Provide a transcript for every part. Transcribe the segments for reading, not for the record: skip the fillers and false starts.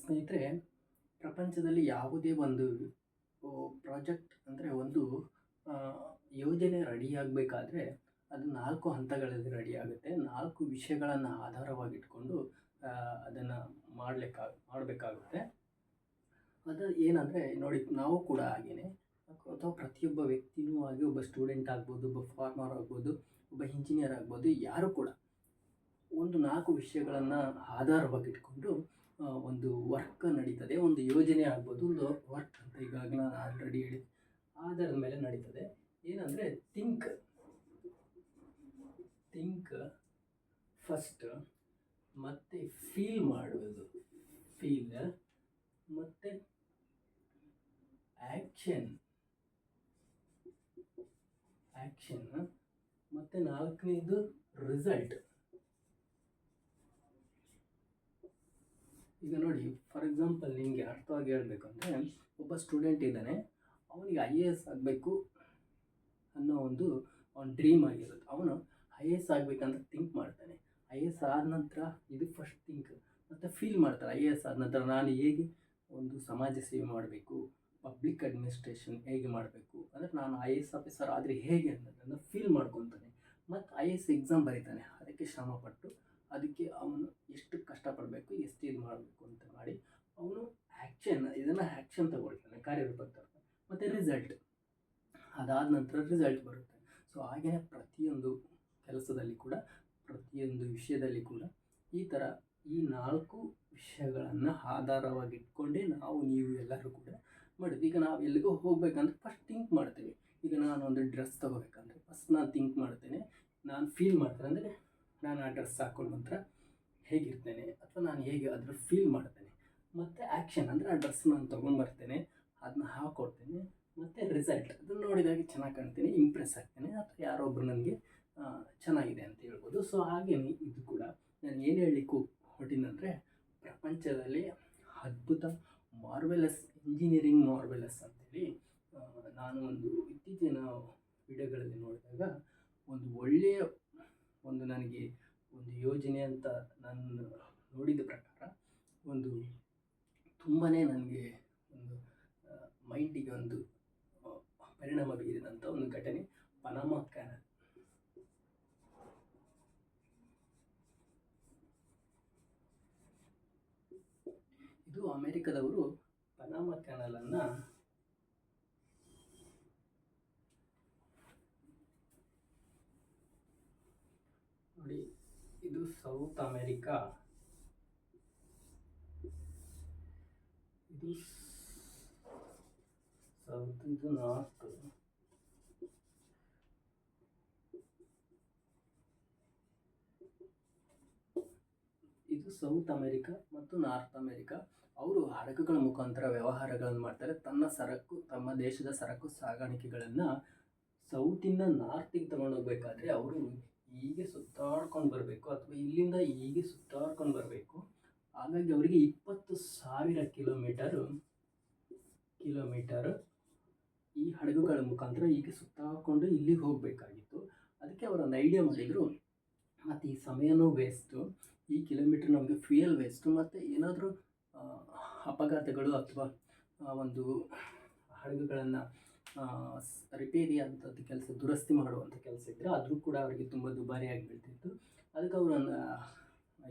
ಸ್ನೇಹಿತರೆ, ಪ್ರಪಂಚದಲ್ಲಿ ಯಾವುದೇ ಒಂದು ಪ್ರಾಜೆಕ್ಟ್ ಅಂದರೆ ಒಂದು ಆ, ಯೋಜನೆ ರೆಡಿಯಾಗಬೇಕಾದ್ರೆ ಅದು 4 ಹಂತಗಳಲ್ಲಿ ರೆಡಿಯಾಗುತ್ತೆ. 4 ವಿಷಯಗಳನ್ನು ಆಧಾರವಾಗಿಟ್ಕೊಂಡು ಅದನ್ನು ಮಾಡಬೇಕಾಗುತ್ತೆ. ಅದು ಏನಂದರೆ ನೋಡಿ, ನಾವು ಕೂಡ ಹಾಗೇನೆ ಅಥವಾ ಪ್ರತಿಯೊಬ್ಬ ವ್ಯಕ್ತಿನೂ ಹಾಗೆ, ಒಬ್ಬ ಸ್ಟೂಡೆಂಟ್ ಆಗ್ಬೋದು, ಒಬ್ಬ ಫಾರ್ಮರ್ ಆಗ್ಬೋದು, ಒಬ್ಬ ಇಂಜಿನಿಯರ್ ಆಗ್ಬೋದು, ಯಾರು ಕೂಡ ಒಂದು 4 ವಿಷಯಗಳನ್ನು ಆಧಾರವಾಗಿಟ್ಕೊಂಡು ಒಂದು ವರ್ಕ್ ನಡೀತದೆ. ಒಂದು ಯೋಜನೆ ಆಗ್ಬೋದು, ಒಂದು ವರ್ಕ್ ಅಂತ ಈಗಾಗಲೇ ನಾನು ಆಲ್ರೆಡಿ ಹೇಳಿ ಆಧಾರದ ಮೇಲೆ ನಡೀತದೆ. ಏನಂದರೆ ಥಿಂಕ್ ಫಸ್ಟ್, ಮತ್ತು ಫೀಲ್ ಮಾಡುವುದು, ಮತ್ತು ಆ್ಯಕ್ಷನ್, ಮತ್ತು 4ನೇದು ರಿಸಲ್ಟ್. ಈಗ ನೋಡಿ, ಫಾರ್ ಎಕ್ಸಾಂಪಲ್ ನಿಮಗೆ ಅರ್ಥವಾಗಿ ಹೇಳಬೇಕಂದ್ರೆ, ಒಬ್ಬ ಸ್ಟೂಡೆಂಟ್ ಇದ್ದಾನೆ, ಅವನಿಗೆ IAS ಆಗಬೇಕು ಅನ್ನೋ ಒಂದು ಡ್ರೀಮ್ ಆಗಿರುತ್ತೆ. ಅವನು IAS ಆಗಬೇಕಂತ ಥಿಂಕ್ ಮಾಡ್ತಾನೆ. IAS ಆದ ನಂತರ ಇದು ಫಸ್ಟ್ ಥಿಂಕ್, ಮತ್ತು ಫೀಲ್ ಮಾಡ್ತಾರೆ. IAS ಆದ ನಂತರ ನಾನು ಹೇಗೆ ಒಂದು ಸಮಾಜ ಸೇವೆ ಮಾಡಬೇಕು, ಪಬ್ಲಿಕ್ ಅಡ್ಮಿನಿಸ್ಟ್ರೇಷನ್ ಹೇಗೆ ಮಾಡಬೇಕು, ಅಂದರೆ ನಾನು IAS ಆಫೀಸರ್ ಆದರೆ ಹೇಗೆ ಅನ್ನೋದನ್ನು ಫೀಲ್ ಮಾಡ್ಕೊತಾನೆ. ಮತ್ತು IAS ಎಕ್ಸಾಮ್ ಬರೀತಾನೆ, ಅದಕ್ಕೆ ಶ್ರಮಪಟ್ಟು ಅದಕ್ಕೆ ಅವನು ಎಷ್ಟು ಕಷ್ಟಪಡಬೇಕು, ಎಷ್ಟು ಇದು ಮಾಡಬೇಕು ಅಂತ ಮಾಡಿ ಅವನು ಇದನ್ನು ಆ್ಯಕ್ಷನ್ ತಗೊಳ್ತಾನೆ, ಕಾರ್ಯರೂಪಕ್ಕೆ. ಮತ್ತು ರಿಸಲ್ಟ್, ಅದಾದ ನಂತರ ರಿಸಲ್ಟ್ ಬರುತ್ತೆ. ಸೊ ಹಾಗೆಯೇ ಪ್ರತಿಯೊಂದು ಕೆಲಸದಲ್ಲಿ ಕೂಡ, ಪ್ರತಿಯೊಂದು ವಿಷಯದಲ್ಲಿ ಕೂಡ ಈ ಥರ ಈ 4 ವಿಷಯಗಳನ್ನು ಆಧಾರವಾಗಿಟ್ಕೊಂಡೇ ನೀವು ಎಲ್ಲರೂ ಕೂಡ ಮಾಡೋದು. ಈಗ ನಾವು ಎಲ್ಲಿಗೋ ಹೋಗ್ಬೇಕಂದ್ರೆ ಫಸ್ಟ್ ಥಿಂಕ್ ಮಾಡ್ತೇವೆ. ಈಗ ನಾನೊಂದು ಡ್ರೆಸ್ ತೊಗೋಬೇಕಂದ್ರೆ ಫಸ್ಟ್ ನಾನು ಥಿಂಕ್ ಮಾಡ್ತೇನೆ, ನಾನು ಫೀಲ್ ಮಾಡ್ತೇನೆ. ಅಂದರೆ ನಾನು ಆ ಡ್ರೆಸ್ ಹಾಕ್ಕೊಂಡು ನಂತರ ಹೇಗಿರ್ತೇನೆ, ಅಥವಾ ನಾನು ಹೇಗೆ ಅದರ ಫೀಲ್ ಮಾಡ್ತೇನೆ. ಮತ್ತು ಆ್ಯಕ್ಷನ್ ಅಂದರೆ ಆ ಡ್ರೆಸ್ ನಾನು ತೊಗೊಂಡು ಬರ್ತೇನೆ, ಅದನ್ನ ಹಾಕ್ಕೊಡ್ತೇನೆ. ಮತ್ತು ರಿಸಲ್ಟ್, ಅದನ್ನು ನೋಡಿದಾಗ ಚೆನ್ನಾಗಿ ಕಾಣ್ತೇನೆ, ಇಂಪ್ರೆಸ್ ಆಗ್ತೇನೆ, ಅಥವಾ ಯಾರೊಬ್ಬರು ನನಗೆ ಚೆನ್ನಾಗಿದೆ ಅಂತ ಹೇಳ್ಬೋದು. ಸೊ ಹಾಗೆಯೇ ಇದು ಕೂಡ ನಾನು ಏನು ಹೇಳಲಿಕ್ಕೆ ಹೊರಟಿನಂದರೆ, ಪ್ರಪಂಚದಲ್ಲಿ ಅದ್ಭುತ ಮಾರ್ವೆಲಸ್ ಇಂಜಿನಿಯರಿಂಗ್ ಮಾರ್ವೆಲಸ್ ಅಂತೇಳಿ ನಾನು ಒಂದು ಇತ್ತೀಚಿನ ವಿಡಿಯೋಗಳಲ್ಲಿ ನೋಡಿದಾಗ ಒಂದು ಒಳ್ಳೆಯ ನನಗೆ ಒಂದು ಯೋಜನೆ ಅಂತ ನಾನು ನೋಡಿದ ಪ್ರಕಾರ ಒಂದು ತುಂಬಾ ನನಗೆ ಒಂದು ಮೈಂಡಿಗೆ ಒಂದು ಪರಿಣಾಮ ಬೀರಿದಂಥ ಒಂದು ಘಟನೆ, ಪನಾಮ ಕ್ಯಾನಲ್. ಇದು ಅಮೆರಿಕದವರು ಪನಾಮ ಕ್ಯಾನಲನ್ನು ನೋಡಿ, ಇದು ಸೌತ್ ಅಮೆರಿಕಾ, ಇದು ಸೌತ್, ಇದು ನಾರ್ತ್. ಇದು ಸೌತ್ ಅಮೆರಿಕಾ ಮತ್ತು ನಾರ್ತ್ ಅಮೆರಿಕಾ. ಅವರು ಹಡಗುಗಳ ಮುಖಾಂತರ ವ್ಯವಹಾರಗಳನ್ನು ಮಾಡ್ತಾರೆ. ತಮ್ಮ ದೇಶದ ಸರಕು ಸಾಗಾಣಿಕೆಗಳನ್ನು ಸೌತಿಂದ ನಾರ್ತಿಗೆ ತಗೊಂಡೋಗ್ಬೇಕಾದ್ರೆ ಅವರು ಹೀಗೆ ಸುತ್ತಾಡ್ಕೊಂಡು ಬರಬೇಕು, ಅಥವಾ ಇಲ್ಲಿಂದ ಹೀಗೆ ಸುತ್ತಾಡ್ಕೊಂಡು ಬರಬೇಕು. ಹಾಗಾಗಿ ಅವರಿಗೆ 20,000 ಕಿಲೋಮೀಟರ್ ಈ ಹಡಗುಗಳ ಮುಖಾಂತರ ಹೀಗೆ ಸುತ್ತಾಕೊಂಡು ಇಲ್ಲಿಗೆ ಹೋಗಬೇಕಾಗಿತ್ತು. ಅದಕ್ಕೆ ಅವರೊಂದು ಐಡಿಯಾ ಮಾಡಿದರು, ಮತ್ತು ಈ ಸಮಯನೂ ವೇಸ್ಟು, ಈ ಕಿಲೋಮೀಟ್ರ್ ನಮಗೆ ಫ್ಯೂಯಲ್ ವೇಸ್ಟು, ಮತ್ತು ಏನಾದರೂ ಅಪಘಾತಗಳು ಅಥವಾ ಒಂದು ಹಡಗುಗಳನ್ನು ರಿಪೇರಿ ಅಂಥದ್ದು ಕೆಲಸ, ದುರಸ್ತಿ ಮಾಡುವಂಥ ಕೆಲಸ ಇದ್ದರೆ ಆದರೂ ಕೂಡ ಅವರಿಗೆ ತುಂಬ ದುಬಾರಿಯಾಗಿ ಬೀಳ್ತಿತ್ತು. ಅದಕ್ಕೆ ಅವರೊಂದು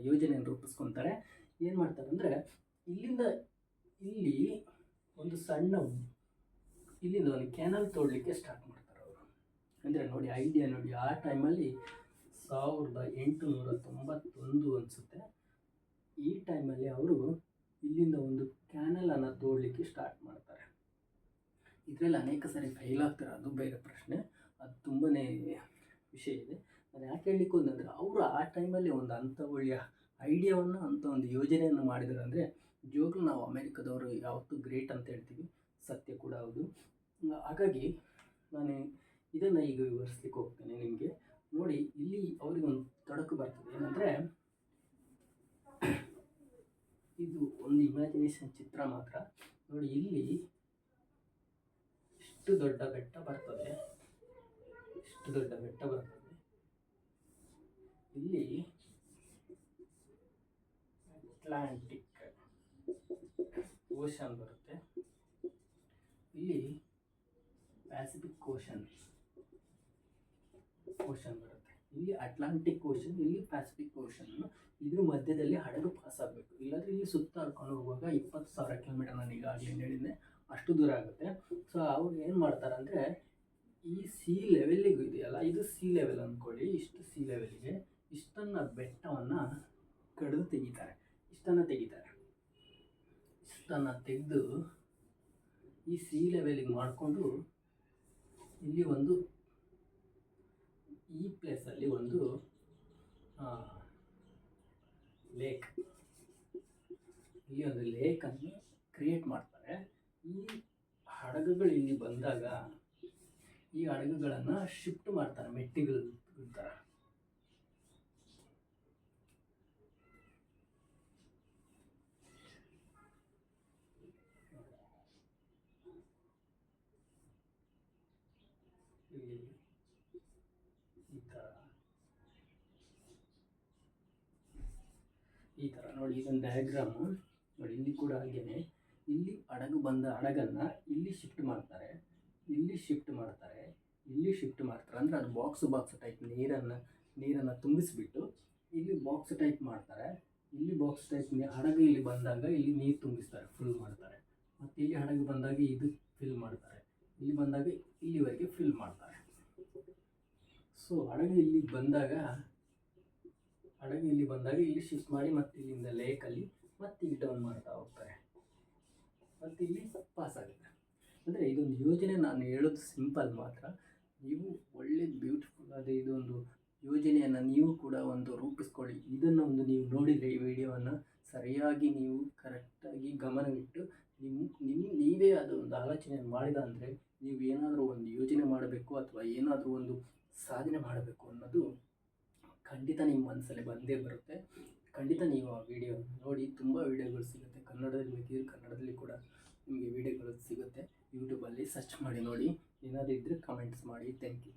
ಯೋಜನೆಯನ್ನು ರೂಪಿಸ್ಕೊತಾರೆ. ಏನು ಮಾಡ್ತಾರೆ ಅಂದರೆ, ಇಲ್ಲಿ ಒಂದು ಇಲ್ಲಿಂದ ಒಂದು ಕ್ಯಾನಲ್ ತೋಡಲಿಕ್ಕೆ ಸ್ಟಾರ್ಟ್ ಮಾಡ್ತಾರೆ ಅವರು. ಅಂದರೆ ನೋಡಿ, ಐಡಿಯಾ ನೋಡಿ, ಆ ಟೈಮಲ್ಲಿ 1891 ಅನಿಸುತ್ತೆ. ಈ ಟೈಮಲ್ಲಿ ಅವರು ಇಲ್ಲಿಂದ ಒಂದು ಕ್ಯಾನಲನ್ನು ತೋಡಲಿಕ್ಕೆ ಸ್ಟಾರ್ಟ್ ಮಾಡ್ತಾರೆ. ಇದರಲ್ಲಿ ಅನೇಕ ಸಾರಿ ಫೇಲ್ ಆಗ್ತಾರೆ, ಅದು ಬೇರೆ ಪ್ರಶ್ನೆ, ಅದು ತುಂಬಾ ವಿಷಯ ಇದೆ. ನಾನು ಯಾಕೆ ಹೇಳಲಿಕ್ಕೆ ಹೋದಂದರೆ, ಅವರು ಆ ಟೈಮಲ್ಲಿ ಒಂದು ಅಂಥ ಒಳ್ಳೆಯ ಐಡಿಯಾವನ್ನು, ಅಂಥ ಒಂದು ಯೋಜನೆಯನ್ನು ಮಾಡಿದ್ದಾರೆ. ಅಂದರೆ ನಿಜವಾಗ್ಲೂ ನಾವು ಅಮೆರಿಕದವರು ಯಾವತ್ತೂ ಗ್ರೇಟ್ ಅಂತ ಹೇಳ್ತೀವಿ, ಸತ್ಯ ಕೂಡ ಹೌದು. ಹಾಗಾಗಿ ನಾನು ಇದನ್ನು ಈಗ ವಿವರಿಸ್ಲಿಕ್ಕೆ ಹೋಗ್ತೇನೆ ನಿಮಗೆ. ನೋಡಿ, ಇಲ್ಲಿ ಅವರಿಗೊಂದು ತೊಡಕು ಬರ್ತದೆ. ಏನಂದರೆ, ಇದು ಒಂದು ಇಮ್ಯಾಜಿನೇಷನ್ ಚಿತ್ರ ಮಾತ್ರ. ನೋಡಿ, ಇಲ್ಲಿ ಇಷ್ಟು ದೊಡ್ಡ ಬೆಟ್ಟ ಬರ್ತದೆ, ಇಲ್ಲಿ ಅಟ್ಲಾಂಟಿಕ್, ಓಷನ್ ಬರುತ್ತೆ, ಇಲ್ಲಿ ಪ್ಯಾಸಿಫಿಕ್ ಓಷನ್ ಬರುತ್ತೆ, ಇಲ್ಲಿ ಅಟ್ಲಾಂಟಿಕ್ ಓಷನ್, ಇಲ್ಲಿ ಪ್ಯಾಸಿಫಿಕ್ ಓಷನ್. ಇದ್ರ ಮಧ್ಯದಲ್ಲಿ ಹಡಗು ಪಾಸ್ ಆಗಬೇಕು, ಇಲ್ಲಾಂದರೆ ಇಲ್ಲಿ ಸುತ್ತಾಡ್ಕೊಂಡು ಹೋಗುವಾಗ 20,000 ಕಿಲೋಮೀಟರ್, ನಾನು ಈಗಾಗಲೇ ಹೇಳಿದ್ದೆ ಅಷ್ಟು ದೂರ ಆಗುತ್ತೆ. ಸೊ ಅವ್ರು ಏನು ಮಾಡ್ತಾರೆ ಅಂದರೆ, ಈ ಸಿ ಲೆವೆಲ್ಲಿಗೂ ಇದೆಯಲ್ಲ, ಇದು ಸಿ ಲೆವೆಲ್ ಅಂದ್ಕೊಳ್ಳಿ, ಇಷ್ಟು ಸಿ ಲೆವೆಲ್ಗೆ ಇಷ್ಟನ್ನು ಬೆಟ್ಟವನ್ನು ಕಡಿದು ತೆಗಿತಾರೆ, ಇಷ್ಟನ್ನು ತೆಗೆದು ಈ ಸಿ ಲೆವೆಲಿಗೆ ಮಾಡಿಕೊಂಡು ಇಲ್ಲಿ ಒಂದು ಈ ಪ್ಲೇಸಲ್ಲಿ ಒಂದು ಲೇಕ್, ಇಲ್ಲಿ ಒಂದು ಲೇಕನ್ನು ಕ್ರಿಯೇಟ್ ಮಾಡ್ತಾರೆ. ಈ ಹಡಗುಗಳು ಇಲ್ಲಿ ಬಂದಾಗ ಈ ಹಡಗುಗಳನ್ನು ಶಿಫ್ಟ್ ಮಾಡ್ತಾರೆ ಮೆಟ್ಟಿಗಳ ಥರ. ಇಲ್ಲಿ ಈ ಥರ ನೋಡಿ, ಇದೊಂದು ಡಯಾಗ್ರಾಮು ನೋಡಿ. ಇಲ್ಲಿ ಕೂಡ ಹಾಗೇನೆ, ಇಲ್ಲಿ ಹಡಗನ್ನು ಇಲ್ಲಿ ಶಿಫ್ಟ್ ಮಾಡ್ತಾರೆ, ಇಲ್ಲಿ ಶಿಫ್ಟ್ ಮಾಡ್ತಾರೆ, ಇಲ್ಲಿ ಶಿಫ್ಟ್ ಮಾಡ್ತಾರೆ. ಅಂದರೆ ಅದು ಬಾಕ್ಸ್ ಟೈಪ್ ನೀರನ್ನು ತುಂಬಿಸಿಬಿಟ್ಟು ಇಲ್ಲಿ ಬಾಕ್ಸ್ ಟೈಪ್ ಮಾಡ್ತಾರೆ. ಇಲ್ಲಿ ಬಾಕ್ಸ್ ಟೈಪ್ ಹಡಗು ಇಲ್ಲಿ ಬಂದಾಗ ಇಲ್ಲಿ ನೀರು ತುಂಬಿಸ್ತಾರೆ, ಫಿಲ್ ಮಾಡ್ತಾರೆ. ಮತ್ತು ಇಲ್ಲಿ ಹಡಗು ಬಂದಾಗ ಇದು ಫಿಲ್ ಮಾಡ್ತಾರೆ, ಇಲ್ಲಿ ಬಂದಾಗ ಇಲ್ಲಿವರೆಗೆ ಫಿಲ್ ಮಾಡ್ತಾರೆ. ಸೊ ಹಡಗು ಇಲ್ಲಿ ಬಂದಾಗ ಇಲ್ಲಿ ಶಿಫ್ಟ್ ಮಾಡಿ ಮತ್ತೆ ಇಲ್ಲಿಂದ ಲೇಕಲ್ಲಿ ಮತ್ತೆ ಇಲ್ಲಿ ಡೌನ್ ಮಾಡ್ತಾ ಹೋಗ್ತಾರೆ, ಮತ್ತು ಇಲ್ಲಿ ಪಾಸ್ ಆಗುತ್ತೆ. ಅಂದರೆ ಇದೊಂದು ಯೋಜನೆ, ನಾನು ಹೇಳೋದು ಸಿಂಪಲ್ ಮಾತ್ರ. ನೀವು ಒಳ್ಳೆ ಬ್ಯೂಟಿಫುಲ್ ಆದ ಇದೊಂದು ಯೋಜನೆಯನ್ನು ನೀವು ಕೂಡ ಒಂದು ರೂಪಿಸ್ಕೊಳ್ಳಿ. ಇದನ್ನು ನೀವು ನೋಡಿದರೆ, ಈ ವಿಡಿಯೋವನ್ನು ಸರಿಯಾಗಿ ನೀವು ಕರೆಕ್ಟಾಗಿ ಗಮನವಿಟ್ಟು ನೀವೇ ಅದೊಂದು ಆಲೋಚನೆಯನ್ನು ಮಾಡಿದ ಅಂದರೆ, ನೀವು ಏನಾದರೂ ಒಂದು ಯೋಜನೆ ಮಾಡಬೇಕು ಅಥವಾ ಏನಾದರೂ ಒಂದು ಸಾಧನೆ ಮಾಡಬೇಕು ಅನ್ನೋದು ಖಂಡಿತ ನಿಮ್ಮ ಮನಸ್ಸಲ್ಲಿ ಬಂದೇ ಬರುತ್ತೆ. ಖಂಡಿತ ನೀವು ಆ ವಿಡಿಯೋ ನೋಡಿ. ತುಂಬ ವಿಡಿಯೋಗಳು ಸಿಗುತ್ತೆ, ಕನ್ನಡದಲ್ಲಿ ಬೇಕಿದ್ರೆ ಕನ್ನಡದಲ್ಲಿ ಕೂಡ ನಿಮಗೆ ವಿಡಿಯೋಗಳು ಸಿಗುತ್ತೆ. ಯೂಟ್ಯೂಬಲ್ಲಿ ಸರ್ಚ್ ಮಾಡಿ ನೋಡಿ. ಏನಾದರೂ ಇದ್ದರೆ ಕಮೆಂಟ್ಸ್ ಮಾಡಿ. Thank you.